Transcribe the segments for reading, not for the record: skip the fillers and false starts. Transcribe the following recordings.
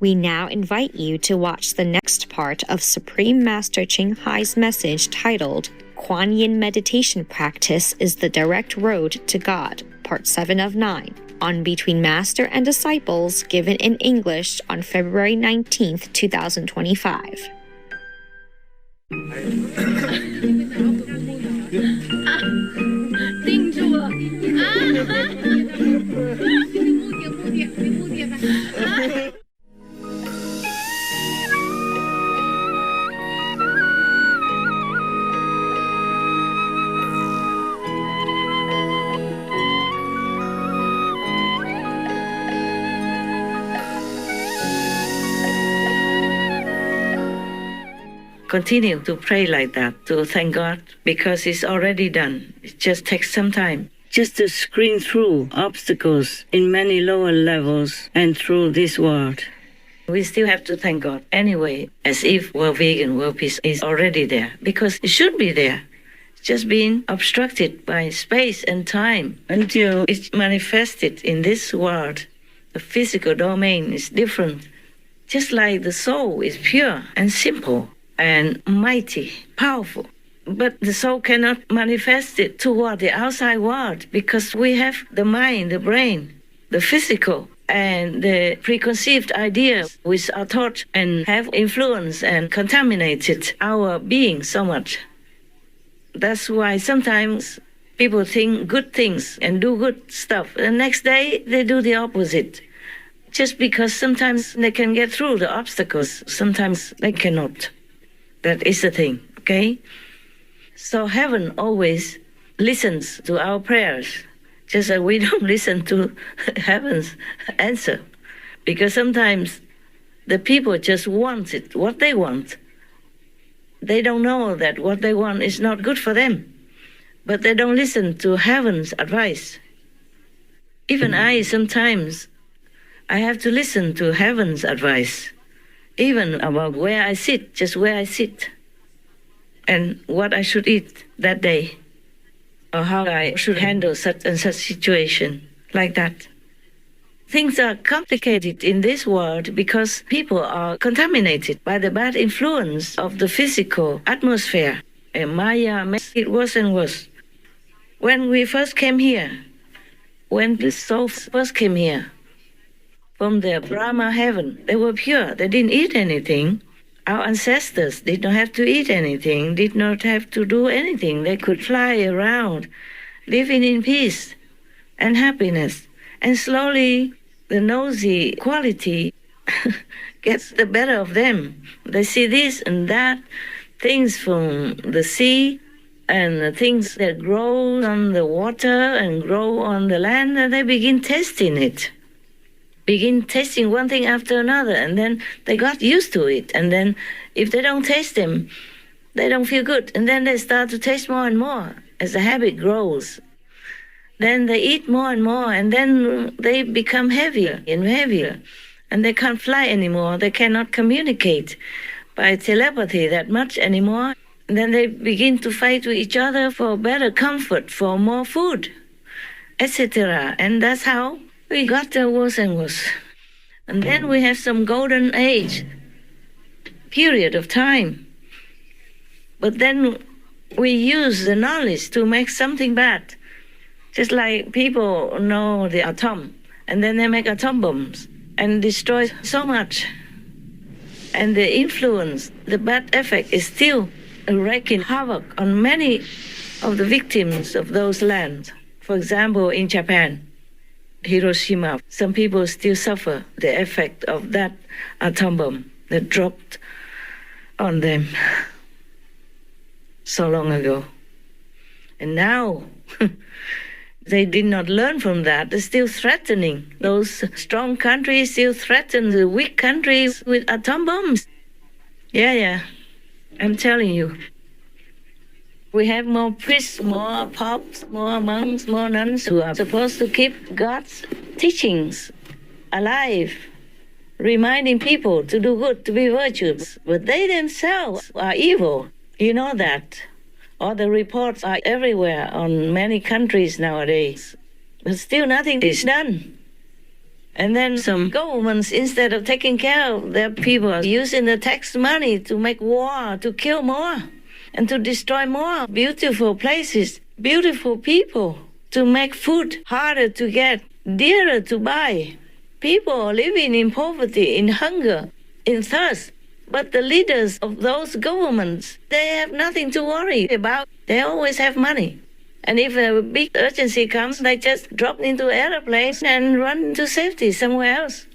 We now invite you to watch the next part of Supreme Master Ching Hai's message titled Quan Yin Meditation Practice is the Direct Road to God, Part 7 of 9, on Between Master and Disciples, given in English on February 19th, 2025. Continue to pray like that, to thank God, because it's already done. It just takes some time. Just to screen through obstacles in many lower levels and through this world. We still have to thank God anyway, as if world vegan, world peace is already there, because it should be there. It's just being obstructed by space and time until it's manifested in this world. The physical domain is different, just like the soul is pure and simple and mighty, powerful. But the soul cannot manifest it toward the outside world because we have the mind, the brain, the physical, and the preconceived ideas which are taught and have influenced and contaminated our being so much. That's why sometimes people think good things and do good stuff. The next day they do the opposite. Just because sometimes they can get through the obstacles, sometimes they cannot. That is the thing, okay? So heaven always listens to our prayers, just as we don't listen to heaven's answer. Because sometimes the people just want it, what they want. They don't know that what they want is not good for them, but they don't listen to heaven's advice. Even I, sometimes, I have to listen to heaven's advice. Even about where I sit, just where I sit, and what I should eat that day, or how I should handle such and such situation, like that. Things are complicated in this world because people are contaminated by the bad influence of the physical atmosphere, and Maya makes it worse and worse. When we first came here, when the souls first came here, from the Brahma heaven, they were pure. They didn't eat anything. Our ancestors did not have to eat anything, did not have to do anything. They could fly around, living in peace and happiness. And slowly, the nosy quality gets the better of them. They see this and that, things from the sea, and things that grow on the water and grow on the land, and they begin tasting it. Begin tasting one thing after another, and then they got used to it. And then if they don't taste them, they don't feel good. And then they start to taste more and more as the habit grows. Then they eat more and more, and then they become heavier and heavier. And they can't fly anymore. They cannot communicate by telepathy that much anymore. And then they begin to fight with each other for better comfort, for more food, etc. And that's how we got worse and worse. And then we have some golden age period of time. But then we use the knowledge to make something bad. Just like people know the atom, and then they make atom bombs and destroy so much. And the influence, the bad effect is still wreaking havoc on many of the victims of those lands. For example, in Japan, Hiroshima, some people still suffer the effect of that atom bomb that dropped on them so long ago. And now they did not learn from that. They're still threatening. Those strong countries still threaten the weak countries with atom bombs. Yeah, I'm telling you. We have more priests, more popes, more monks, more nuns who are supposed to keep God's teachings alive, reminding people to do good, to be virtuous. But they themselves are evil. You know that. All the reports are everywhere on many countries nowadays. But still nothing is done. And then some governments, instead of taking care of their people, are using the tax money to make war, to kill more, and to destroy more beautiful places, beautiful people, to make food harder to get, dearer to buy. People are living in poverty, in hunger, in thirst. But the leaders of those governments, they have nothing to worry about. They always have money. And if a big urgency comes, they just drop into airplanes and run to safety somewhere else.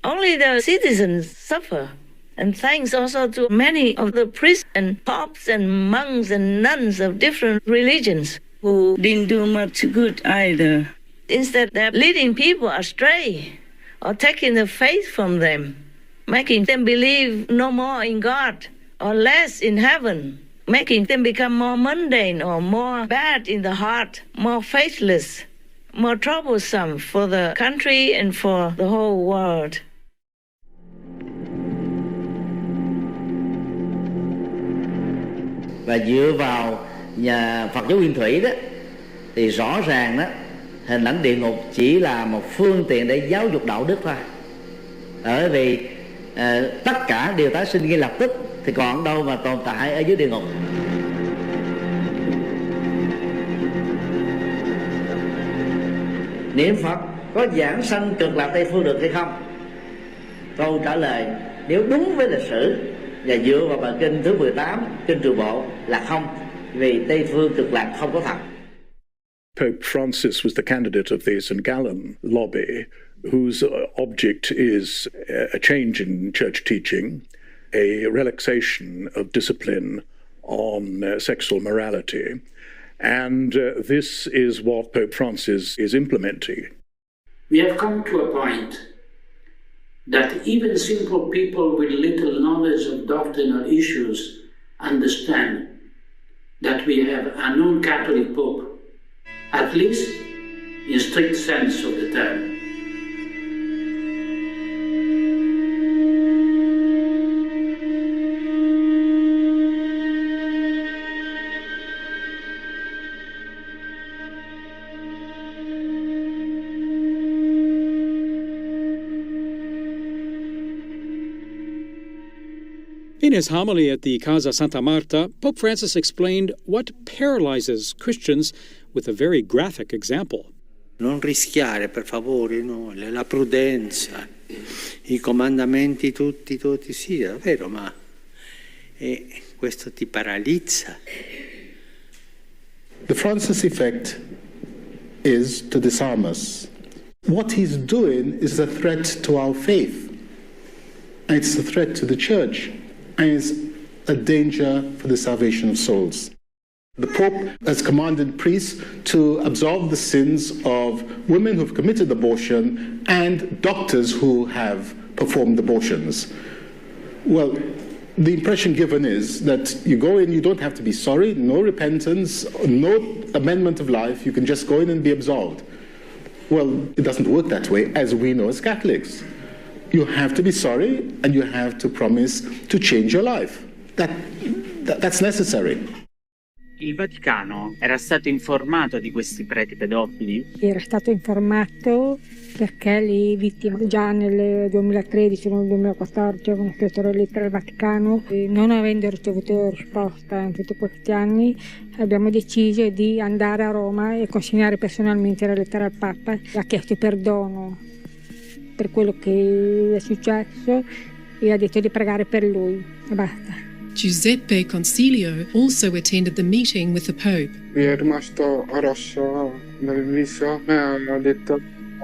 Only the citizens suffer. And thanks also to many of the priests and popes and monks and nuns of different religions who didn't do much good either. Instead, they're leading people astray or taking the faith from them, making them believe no more in God or less in heaven, making them become more mundane or more bad in the heart, more faithless, more troublesome for the country and for the whole world. Và dựa vào nhà Phật giáo Nguyên Thủy đó, thì rõ ràng đó, hình ảnh địa ngục chỉ là một phương tiện để giáo dục đạo đức thôi. Bởi vì tất cả đều tái sinh ngay lập tức, thì còn đâu mà tồn tại ở dưới địa ngục. Niệm Phật có giảng sanh cực lạc Tây phương được hay không? Câu trả lời nếu đúng với lịch sử và dựa vào bài kinh thứ 18, kinh Trường Bộ là không, vì Tây phương cực lạc không có thật. Pope Francis was the candidate of the St. Gallen lobby, whose object is a change in church teaching, a relaxation of discipline on sexual morality. And this is what Pope Francis is implementing. We have come to a point that even simple people with little knowledge of doctrinal issues understand that we have a non-Catholic Pope, at least in strict sense of the term. In his homily at the Casa Santa Marta, Pope Francis explained what paralyzes Christians with a very graphic example. Non rischiare, per favore, no? La prudenza, I comandamenti tutti, sì, è vero, ma questo ti paralizza. The Francis effect is to disarm us. What he's doing is a threat to our faith. And it's a threat to the church. And it's a danger for the salvation of souls. The Pope has commanded priests to absolve the sins of women who've committed abortion and doctors who have performed abortions. Well, the impression given is that you go in, you don't have to be sorry, no repentance, no amendment of life, you can just go in and be absolved. Well, it doesn't work that way, as we know as Catholics. You have to be sorry and you have to promise to change your life. That's necessary. Il Vaticano era stato informato di questi preti pedofili? Era stato informato perché le vittime già nel 2013 o nel 2014 avevano scritto la lettera al Vaticano e non avendo ricevuto risposta in tutti questi anni abbiamo deciso di andare a Roma e consegnare personalmente la lettera al Papa. Ha chiesto perdono per quello che è successo e ha detto di pregare per lui e basta. Giuseppe Concilio also attended the meeting with the Pope. È rimasto rosso nel viso e ha detto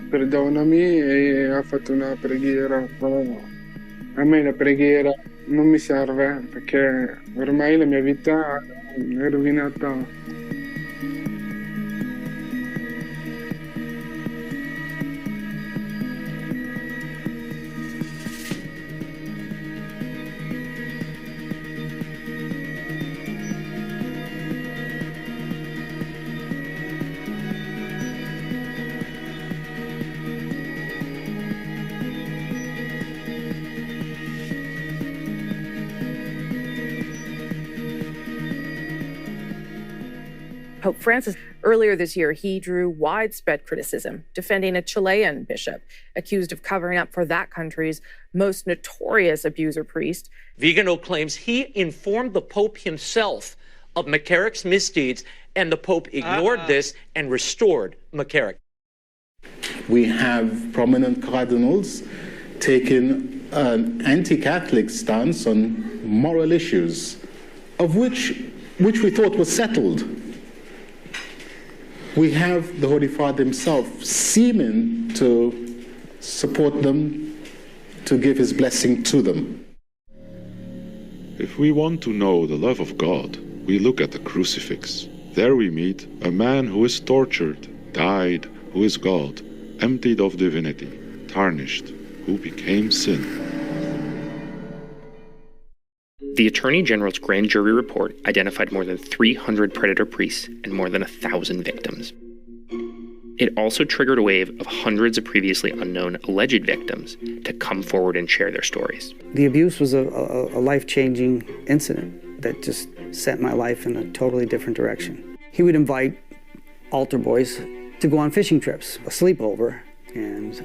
perdonami e ha fatto una preghiera. A me la preghiera non mi serve perché ormai la mia vita è rovinata. Pope Francis, earlier this year, he drew widespread criticism, defending a Chilean bishop accused of covering up for that country's most notorious abuser priest. Vigano claims he informed the Pope himself of McCarrick's misdeeds, and the Pope ignored this and restored McCarrick. We have prominent cardinals taking an anti-Catholic stance on moral issues, of which we thought was settled. We have the Holy Father himself seeming to support them, to give his blessing to them. If we want to know the love of God, we look at the crucifix. There we meet a man who is tortured, died, who is God, emptied of divinity, tarnished, who became sin. The Attorney General's grand jury report identified more than 300 predator priests and more than 1,000 victims. It also triggered a wave of hundreds of previously unknown alleged victims to come forward and share their stories. The abuse was a life-changing incident that just set my life in a totally different direction. He would invite altar boys to go on fishing trips, a sleepover, and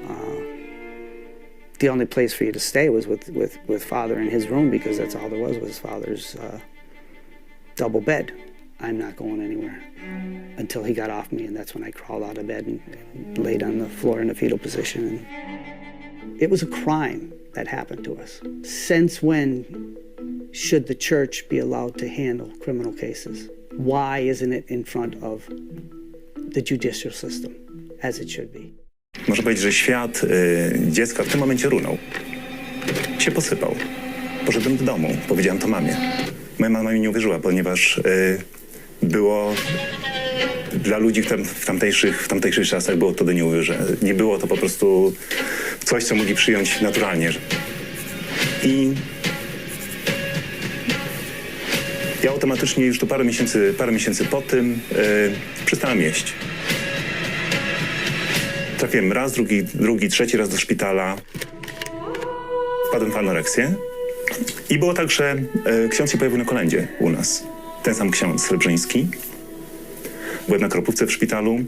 the only place for you to stay was with Father in his room, because that's all there was Father's double bed. I'm not going anywhere until he got off me, and that's when I crawled out of bed and laid on the floor in a fetal position. And it was a crime that happened to us. Since when should the church be allowed to handle criminal cases? Why isn't it in front of the judicial system as it should be? Można powiedzieć, że świat dziecka w tym momencie runął. Się posypał. Poszedłem do domu, powiedziałem to mamie. Moja mama mi nie uwierzyła, ponieważ było dla ludzi w tamtejszych czasach było to do nieuwierzenia. Nie było to po prostu coś, co mogli przyjąć naturalnie. I ja automatycznie już to parę miesięcy po tym przestałem jeść. Trafiłem raz, drugi, trzeci raz do szpitala. Wpadłem w anoreksję. I było tak, że ksiądz się pojawił na kolędzie u nas. Ten sam ksiądz Srebrzyński. Byłem na Kropówce w szpitalu.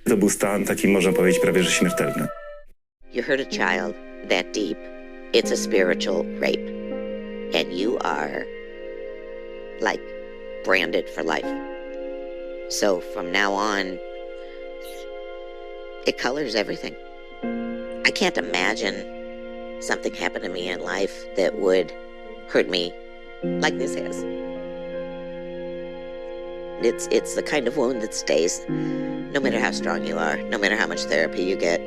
To był stan taki, można powiedzieć, prawie że śmiertelny. You hurt a child that deep, it's a spiritual rape. And you are, like, branded for life. So from now on, it colors everything. I can't imagine something happened to me in life that would hurt me like this has. It's the kind of wound that stays no matter how strong you are, no matter how much therapy you get,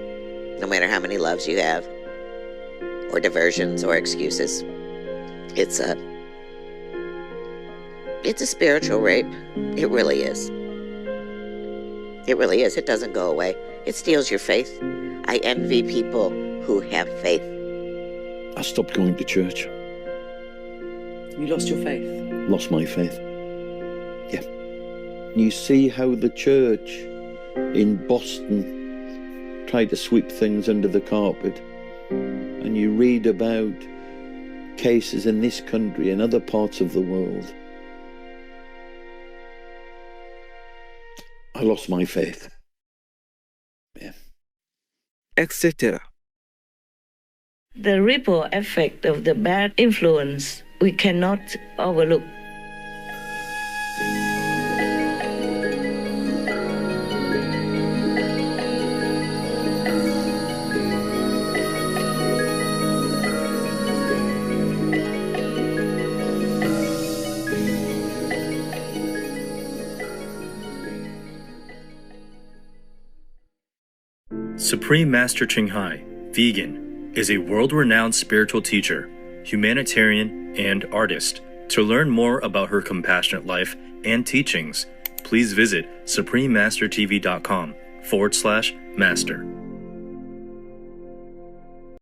no matter how many loves you have, or diversions or excuses. It's a spiritual rape. It really is. It really is. It doesn't go away. It steals your faith. I envy people who have faith. I stopped going to church. You lost your faith? Lost my faith. Yeah. You see how the church in Boston tried to sweep things under the carpet, and you read about cases in this country and other parts of the world. I lost my faith. Yeah. Etc. The ripple effect of the bad influence we cannot overlook. Supreme Master Ching Hai, vegan, is a world-renowned spiritual teacher, humanitarian, and artist. To learn more about her compassionate life and teachings, please visit suprememastertv.com/master.